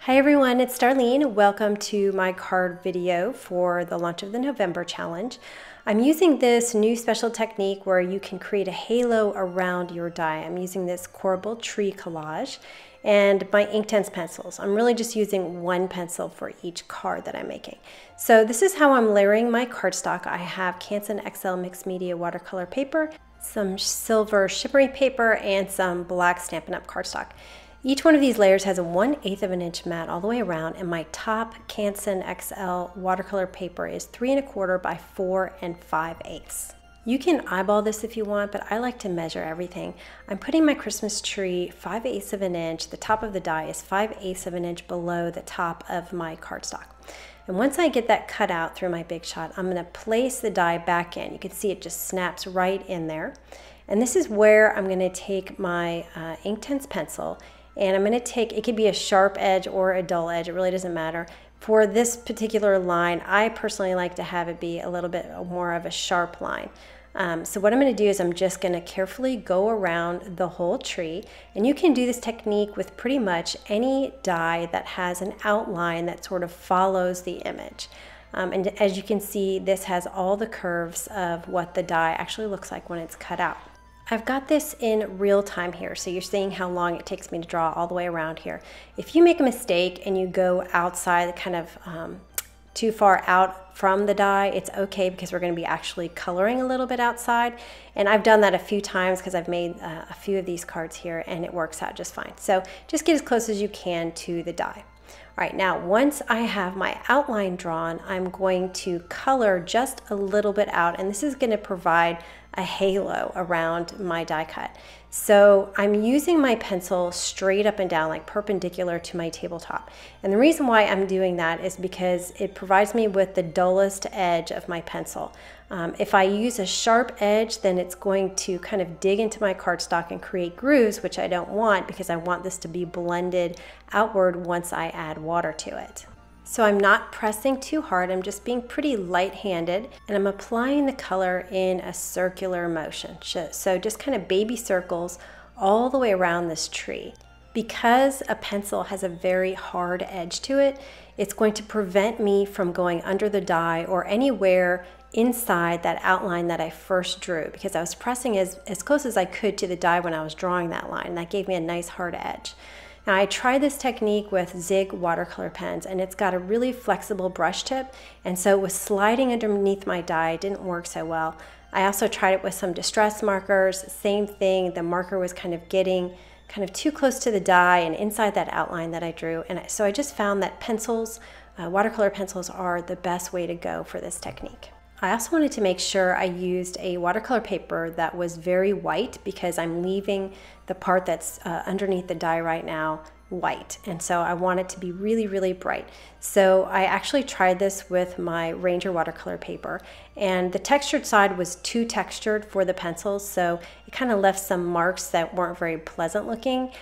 Hi everyone, it's Darlene. Welcome to my card video for the launch of the November challenge. I'm using this new special technique where you can create a halo around your die. I'm using this Corbel tree collage and my Inktense pencils. I'm really just using one pencil for each card that I'm making. So this is how I'm layering my cardstock. I have Canson XL Mixed Media watercolor paper, some silver shimmery paper, and some black Stampin' Up! Cardstock. Each one of these layers has a 1/8 of an inch mat all the way around, and my top Canson XL watercolor paper is 3 1/4 by 4 5/8. You can eyeball this if you want, but I like to measure everything. I'm putting my Christmas tree 5/8 of an inch. The top of the die is 5/8 of an inch below the top of my cardstock. And once I get that cut out through my Big Shot, I'm going to place the die back in. You can see it just snaps right in there. And this is where I'm going to take my Inktense pencil. And I'm going to take, it could be a sharp edge or a dull edge, it really doesn't matter. For this particular line, I personally like to have it be a little bit more of a sharp line. So what I'm going to do is I'm just going to carefully go around the whole tree. And you can do this technique with pretty much any die that has an outline that sort of follows the image. And as you can see, this has all the curves of what the die actually looks like when it's cut out. I've got this in real time here, so you're seeing how long it takes me to draw all the way around here. If you make a mistake and you go outside, kind of too far out from the die, it's okay because we're going to be actually coloring a little bit outside. And I've done that a few times because I've made a few of these cards here and it works out just fine. So just get as close as you can to the die. All right, now once I have my outline drawn, I'm going to color just a little bit out, and this is going to provide a halo around my die cut. So I'm using my pencil straight up and down, like perpendicular to my tabletop. And the reason why I'm doing that is because it provides me with the dullest edge of my pencil. If I use a sharp edge, then it's going to kind of dig into my cardstock and create grooves, which I don't want because I want this to be blended outward once I add water to it. So I'm not pressing too hard, I'm just being pretty light-handed, and I'm applying the color in a circular motion. So just kind of baby circles all the way around this tree. Because a pencil has a very hard edge to it, it's going to prevent me from going under the die or anywhere inside that outline that I first drew, because I was pressing as close as I could to the die when I was drawing that line, and that gave me a nice hard edge. Now I tried this technique with Zig watercolor pens, and it's got a really flexible brush tip, and so it was sliding underneath my die. It didn't work so well. I also tried it with some distress markers, same thing. The marker was kind of getting too close to the die and inside that outline that I drew, and so I just found that pencils, watercolor pencils, are the best way to go for this technique. I also wanted to make sure I used a watercolor paper that was very white because I'm leaving the part that's underneath the die right now white, and so I want it to be really, really bright. So I actually tried this with my Ranger watercolor paper, and the textured side was too textured for the pencils, so it kind of left some marks that weren't very pleasant looking.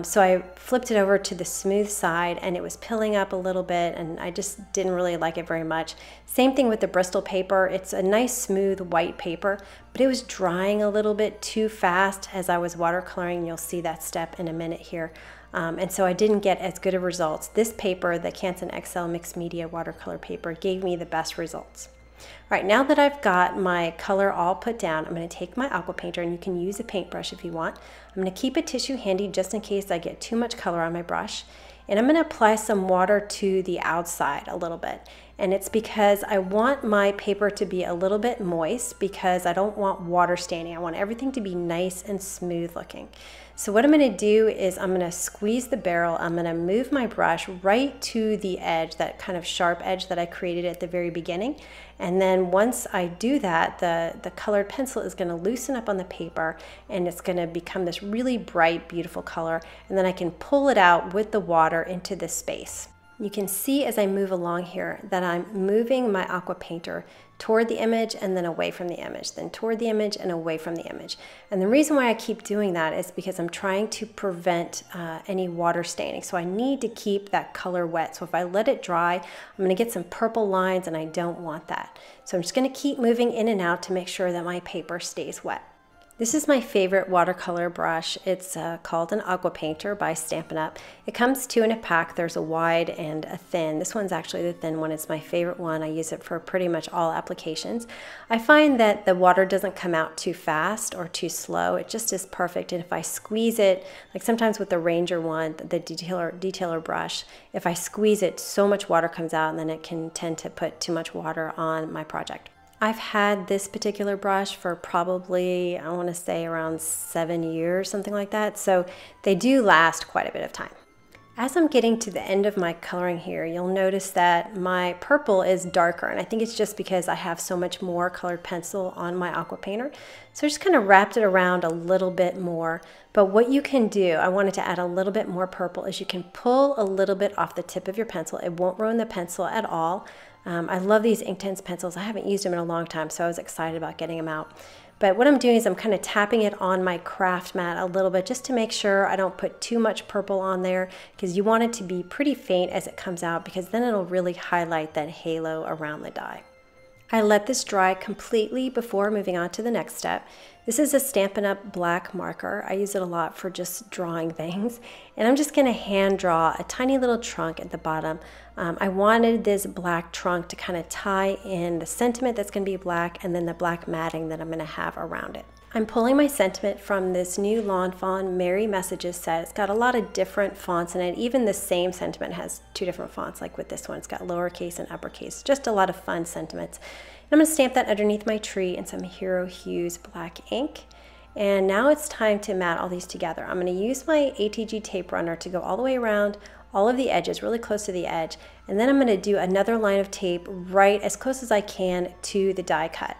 So I flipped it over to the smooth side, and it was pilling up a little bit, and I just didn't really like it very much. Same thing with the Bristol paper. It's a nice smooth white paper, but it was drying a little bit too fast as I was watercoloring. You'll see that step in a minute here. And so I didn't get as good of results. This paper, the Canson XL Mixed Media watercolor paper, gave me the best results. All right, now that I've got my color all put down, I'm going to take my aqua painter, and you can use a paintbrush if you want. I'm going to keep a tissue handy just in case I get too much color on my brush. And I'm going to apply some water to the outside a little bit. And it's because I want my paper to be a little bit moist because I don't want water staining. I want everything to be nice and smooth looking. So what I'm going to do is I'm going to squeeze the barrel. I'm going to move my brush right to the edge, that kind of sharp edge that I created at the very beginning. And then once I do that, the colored pencil is going to loosen up on the paper, and it's going to become this really bright, beautiful color. And then I can pull it out with the water into this space. You can see as I move along here that I'm moving my aqua painter toward the image and then away from the image, then toward the image and away from the image. And the reason why I keep doing that is because I'm trying to prevent any water staining. So I need to keep that color wet. So if I let it dry, I'm going to get some purple lines, and I don't want that. So I'm just going to keep moving in and out to make sure that my paper stays wet. This is my favorite watercolor brush. It's called an Aqua Painter by Stampin' Up. It comes two in a pack. There's a wide and a thin. This one's actually the thin one. It's my favorite one. I use it for pretty much all applications. I find that the water doesn't come out too fast or too slow. It just is perfect. And if I squeeze it, like sometimes with the Ranger one, the detailer brush, if I squeeze it, so much water comes out and then it can tend to put too much water on my project. I've had this particular brush for probably, I want to say around 7 years, something like that. So they do last quite a bit of time. As I'm getting to the end of my coloring here, you'll notice that my purple is darker, and I think it's just because I have so much more colored pencil on my Aqua Painter. So I just kind of wrapped it around a little bit more. But what you can do, I wanted to add a little bit more purple, is you can pull a little bit off the tip of your pencil. It won't ruin the pencil at all. I love these Inktense pencils. I haven't used them in a long time, so I was excited about getting them out. But what I'm doing is I'm kind of tapping it on my craft mat a little bit just to make sure I don't put too much purple on there, because you want it to be pretty faint as it comes out, because then it'll really highlight that halo around the die. I let this dry completely before moving on to the next step. This is a Stampin' Up! Black marker. I use it a lot for just drawing things. And I'm just going to hand draw a tiny little trunk at the bottom. I wanted this black trunk to kind of tie in the sentiment that's going to be black and then the black matting that I'm going to have around it. I'm pulling my sentiment from this new Lawn Fawn Merry Messages set. It's got a lot of different fonts in it. Even the same sentiment has two different fonts, like with this one. It's got lowercase and uppercase. Just a lot of fun sentiments. And I'm going to stamp that underneath my tree in some Hero Hues black ink. And now it's time to mat all these together. I'm going to use my ATG tape runner to go all the way around all of the edges, really close to the edge. And then I'm going to do another line of tape right as close as I can to the die cut.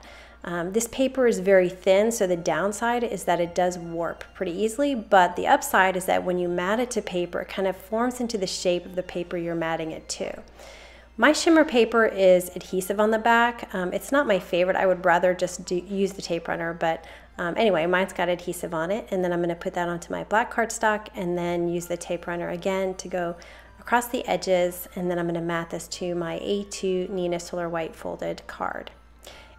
This paper is very thin, so the downside is that it does warp pretty easily, but the upside is that when you mat it to paper, it kind of forms into the shape of the paper you're matting it to. My shimmer paper is adhesive on the back. It's not my favorite. I would rather just use the tape runner, but anyway, mine's got adhesive on it, and then I'm going to put that onto my black cardstock and then use the tape runner again to go across the edges, and then I'm going to mat this to my A2 Neenah Solar White folded card.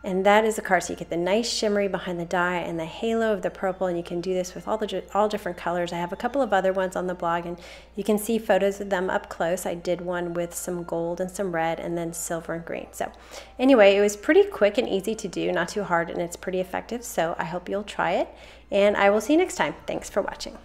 And that is the card, so you get the nice shimmery behind the die and the halo of the purple, and you can do this with all different colors. I have a couple of other ones on the blog, and you can see photos of them up close. I did one with some gold and some red and then silver and green. So anyway, it was pretty quick and easy to do, not too hard, and it's pretty effective, so I hope you'll try it, and I will see you next time. Thanks for watching.